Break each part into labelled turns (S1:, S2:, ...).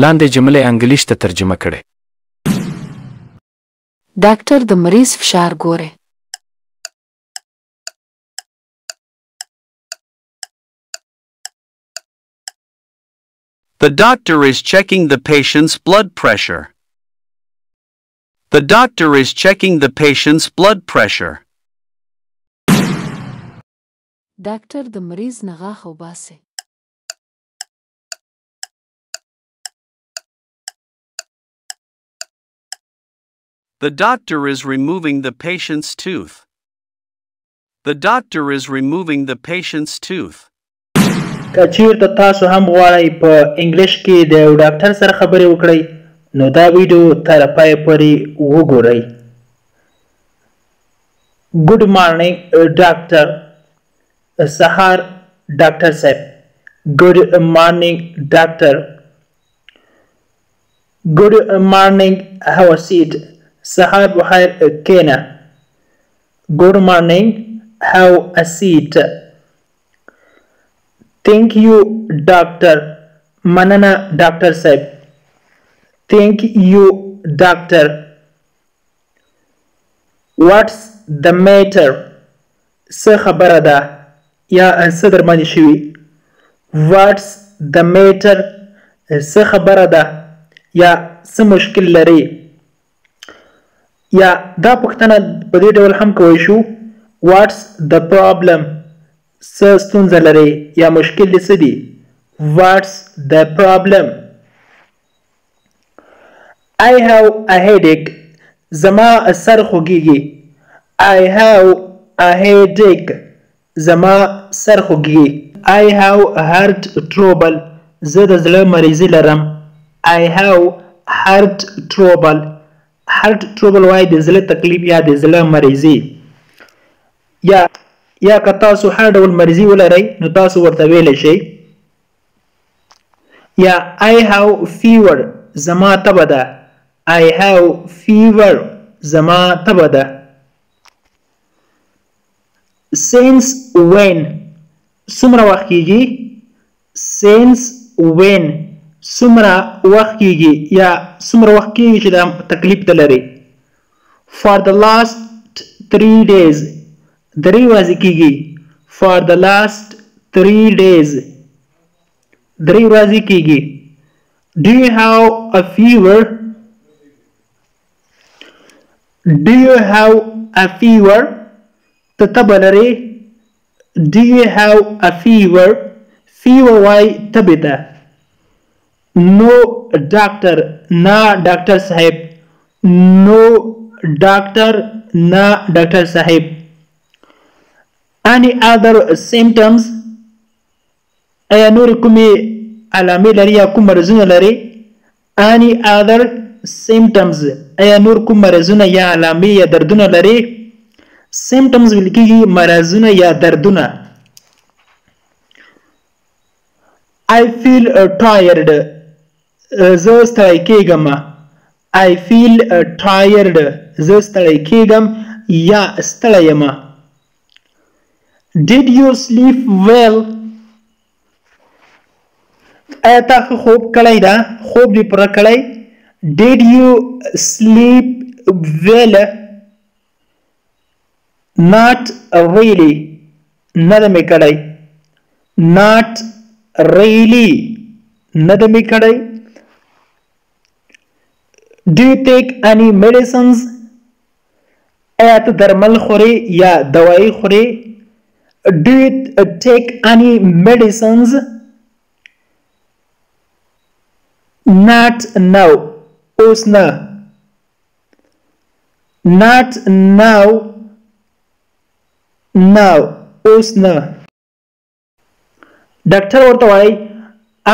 S1: لاندې جملې انګلیش ته ترجمه کړئ.
S2: ډاکټر د مریض فشار ګوري.
S3: The doctor is checking the patient's blood pressure. The doctor is checking the patient's blood pressure.
S2: ډاکټر د مریض نه غاښ وباسي.
S3: The doctor is removing the patient's tooth. The doctor is removing the patient's tooth.
S4: که چیرته تاسو هم غواړئ په انګلیش کې د یو ډاکټر سره خبرې وکړئ نو دا ویډیو تر پایه پورې وګورئ. ګډ مارنینګ ډاکټر. سهار ډاکټر صاحب. ګډ مارنینګ ډاکټر. ګډ مارنینګ هاو سیټ. سهار بخیر کېنه. ګډ مارنینګ هاو سیټ. Thank you, doctor. Manana, doctor said. Thank you, doctor. What's the matter? Se khabara da ya sadr mani shiwi. What's the matter? Se khabara da ya se mushkil lari. Ya da pukhtana badi dawal ham koi shu. What's the problem? څه ستونزه لري یا مشکل دې څه دی؟ What's the problem? I have a headache. زما سر خوږیږي. I have a headache. زما سر خوږیږي. I have heart trouble. زه د زړه مریضي لرم. I have heart trouble. heart trouble وایي د زړه تکلیف یا د زړه مریضي. یا که تاسو هر ډول مریضي ولرئ نو تاسو ورته ویلی شئ یا I have fever. زما تبه ده. I have fever. زما تبه ده. Since when? څومره وخت کیږي؟ Since when? څومره وخت کیږي یا څومره وخت کیږي چې دا تکلیف ته لري. For the last 3 days. درې ورځې کیږي. For the last 3 days. درې ورځې کیږي. Do you have a fever? Do you have a fever? ته تبه لرې. Do you have a fever? Fever وایي تبې ته. No doctor. نه ډاکټر صاحب. No doctor. نه ډاکټر صاحب. Any other symptoms? ایا نور کومې علامې لري یا کوم مرضونه لري؟ Any other symptoms? ایا نور کوم مرضونه یا علامې یا دردونه لري؟ Symptoms ویل کېږي مرضونه یا دردونه. I feel tired. زه ستړی کېږم. I feel tired. زه ستړی کېږم یا ستړی یم. Did you sleep well? ایا تا ښه خوب کړی ده؟ خوب دې پوره کړی؟ Did you sleep well? Not really. نه ده مې کړی. Not really. نه ده مې کړی. Do you take any medicines? ایا ته درمل خورې یا دوايي خورې؟ Do you take any medicines? Not now. اوس نه. Not now. Now. اوس نه. ډاکټر ورته وایي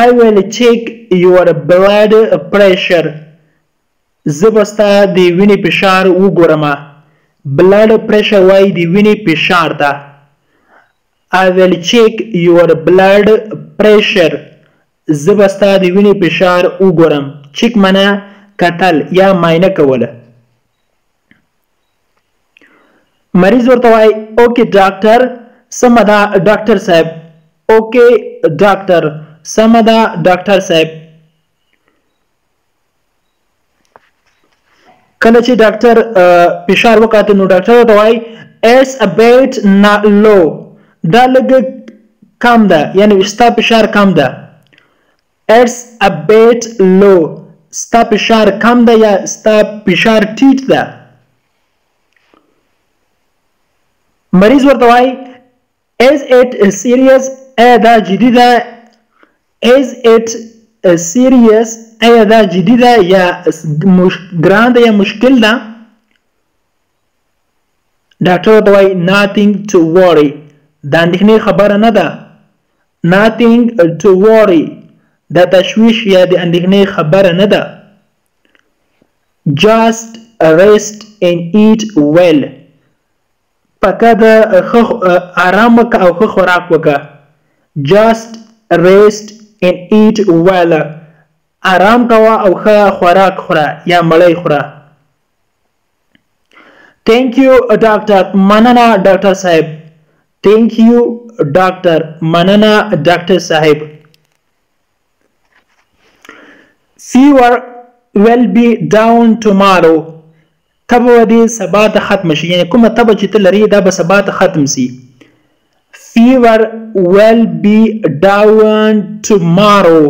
S4: I will check your blood pressure. زه به ستا د وینې فشار وګورم. Blood pressure وایي د وینې فشار ته. I will check your blood pressure. زه به ستا د وینې فشار وګورم. چیک معنا کتل یا معاینه کوله. مریض ورته وایي اوکې ډاکټر سمه ده ډاکټر صاحب. اوکې ډاکټر سمه ده ډاکټر صاحب. کله چې ډاکټر فشار وکاته نو ډاکټر ورته وایي it's a bit low دا لږ کم ده یعنی ستا فشار کم ده it's a bit low ستا فشار کم ده یا ستا فشار ټیټ ده مریض ورته وایي is it serious ایا دا جدي ده is it serious ایا دا جدي ده یا ګران ده یا مشکل ده ډاکټر ورته وایي nothing to worry دا اندېښنې خبره نه ده nothing to worry دا تشویش یا د اندېښنې خبره نه ده just rest and eat well پکه د آرام وکړه او ښه خوراک وکړه just rest and eat well آرام کوه او ښه خوراک خوره یا مړۍ خوره thank you doctor مننه ډاکټر صاحب thank you doctor مننه ډاکټر صاحب fever will be down tomorrow تبه ودې سبا ته ختم شي یعنی کومه تبه چې ته لرې دا به سبا ته ختم سي fever will be down tomorrow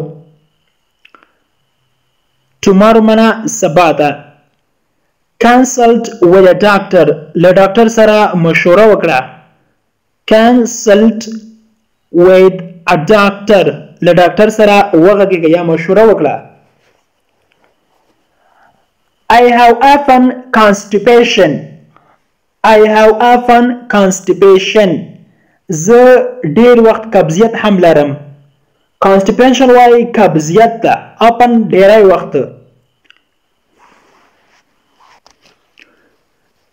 S4: tomorrow معنا سبا ته consult with a doctor له ډاکټر سره مشوره وکړه consult with a doctor له ډاکټر سره وغږېږه یا مشوره وکړه I have often constipation زه ډیر وخت قبضیت هم لرم constipation وایي قبضیت ته often ډیری وخت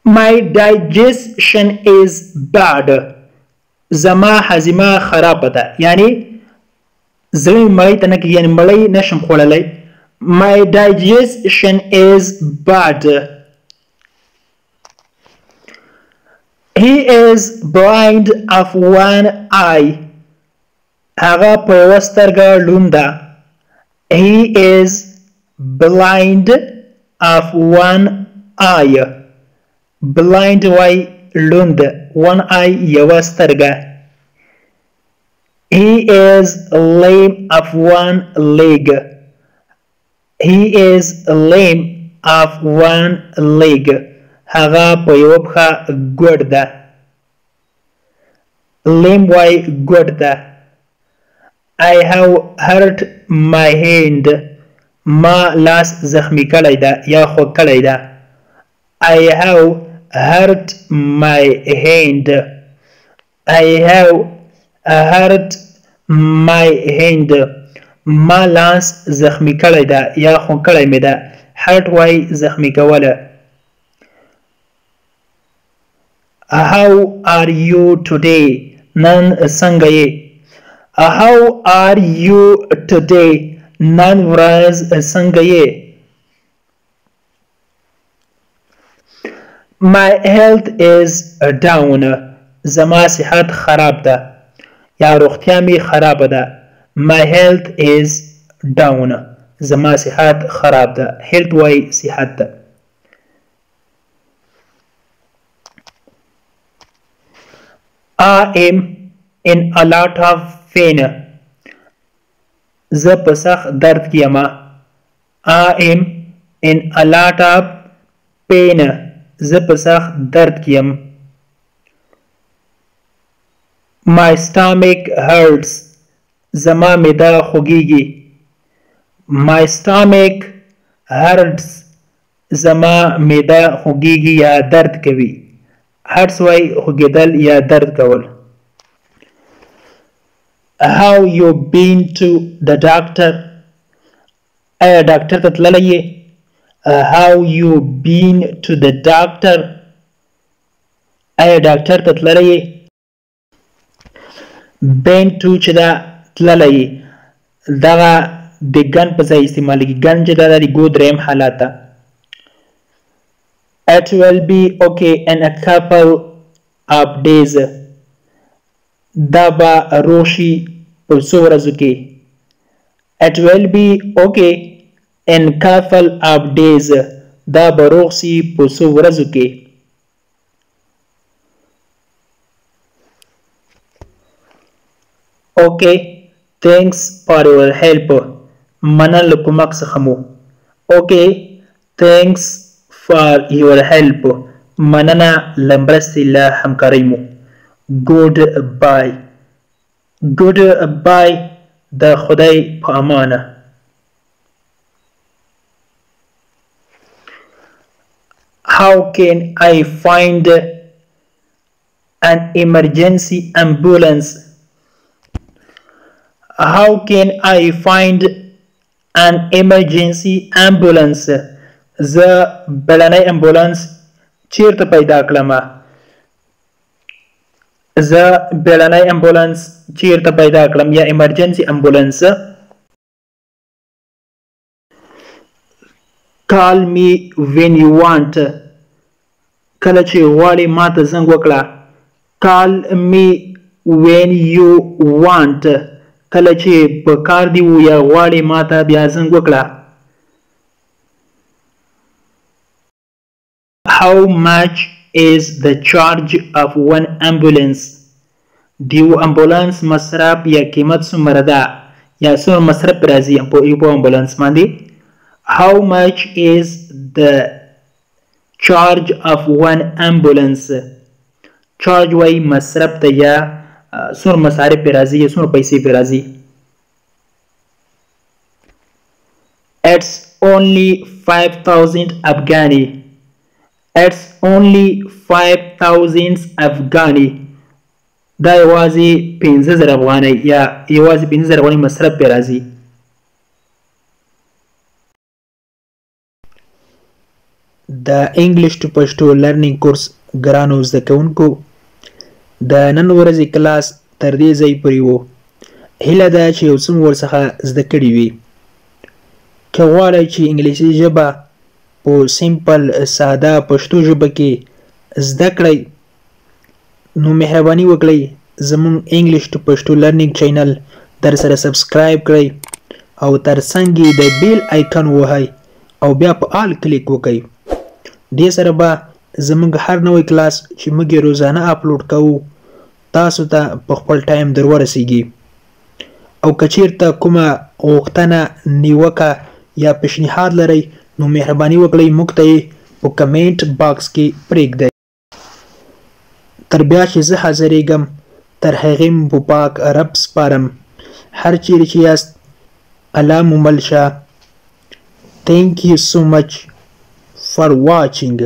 S4: My digestion is bad زما هضمه خرابه ده یعنی زړه مړی ته نه کېږي یعنی مړی نشم خوړلی My digestion is bad. He is blind of one eye. هغه په یوه سترګه لوند ده. He is blind of one eye. Blind وای لوند one eye یوه سترګه. He is lame of one leg. He is lame of one leg. هغه په یوه پښه ګوډ ده. Lame وای ګوډ ده. I have hurt my hand. ما لاس زخمی کړی ده یا خوږ کړی ده. I have hurt my hand. I have hurt my hand. ما لاس زخمی کړی ده یا خو کړی مې ده hurt وای زخمی کوله How are you today نن څنګه یې How are you today نن ورځ څنګه یې My health is down زما صحت خراب ده یا روغتیا مې خرابه ده My health is down. زما صحت خراب ده. Health وای صحت ده. I am in a lot of pain. زه په سخت درد کې یم. I am in a lot of pain. زه په سخت درد کې یم. My stomach hurts. زما معده خوږیږي My stomach hurts زما معده خوږیږي یا درد کوي hurts وای خوږیدل یا درد کول How you been to the doctor ایا ډاکټر ته تللی یې How you been to the doctor ایا ډاکټر ته تللی یې been to چې دا تللی دغه د ګن په ځای استعمالیږي ګن چې دا د ګو دریم حالت ده It will be okay in a couple of days دا به روشي په څو ورځو کې It will be okay in couple of days دا به روغ سي په څو ورځو کې. Okay, thanks for your help. مننه له کومک څخه مو. Okay, thanks for your help. مننه له مرستې له همکارۍ مو. Goodbye. Goodbye د خدای په امانه. How can I find an emergency ambulance? How can I find an emergency ambulance? زه بلنی امبولانس چیرته پیدا کړم؟ زه بلنی امبولانس چیرته پیدا کړم یا emergency ambulance. Call me when you want. کله چې غواړې ما ته زنګ وکړه. Call me when you want. کله چې په کار دی و یا غواړې ما ته بیا زنګ وکړه. How much is the charge of one ambulance? دیو امبولانس مصرف یا قیمت څومره ده یا څومره مصرف راځي په یو امبولانس باندې. How much is the charge of one ambulance? charge وای مصرف ته یا څومره مصارف پې راځي یا څومره پیسې پې راځي. It's only 5,000 Afghani. It's only 5,000 Afghani. دا یوازې 15,000 افغانۍ یا یوازې 15,000 افغانۍ مصرف پې راځي. د انګلیش ټو پښتو لرنینګ کورس ګرانو زده کوونکو د نن ورځې کلاس تر دې ځای پورې و. هیله ده چې یو څه مو ورڅخه زده کړي وي. که غواړئ چې انګلیسي ژبه په سمپل ساده پښتو ژبه کې زده کړئ نو مهرباني وکړئ زموږ انګلیش ټو پښتو لرنینګ چینل در سره سبسکرایب کړئ او تر څنګ یې د بیل آیکن ووهئ او بیا په آل کلیک وکړئ. دې سره به زموږ هر نوی کلاس چې موږ یې روزانه اپلوډ کوو تاسو ته په خپل ټایم در ورسیږي. او که چیرته کومه غوښتنه نیوکه یا پیشنهاد لرئ نو مهرباني وکړئ موږ ته یې په کمنټ باکس کې پرېږدئ. تر بیا چې زه حاضرېږم تر هغې مو په پاک رب سپارم. هر چیرې چې یاست الله مو مل شه. Thank you so much for watching.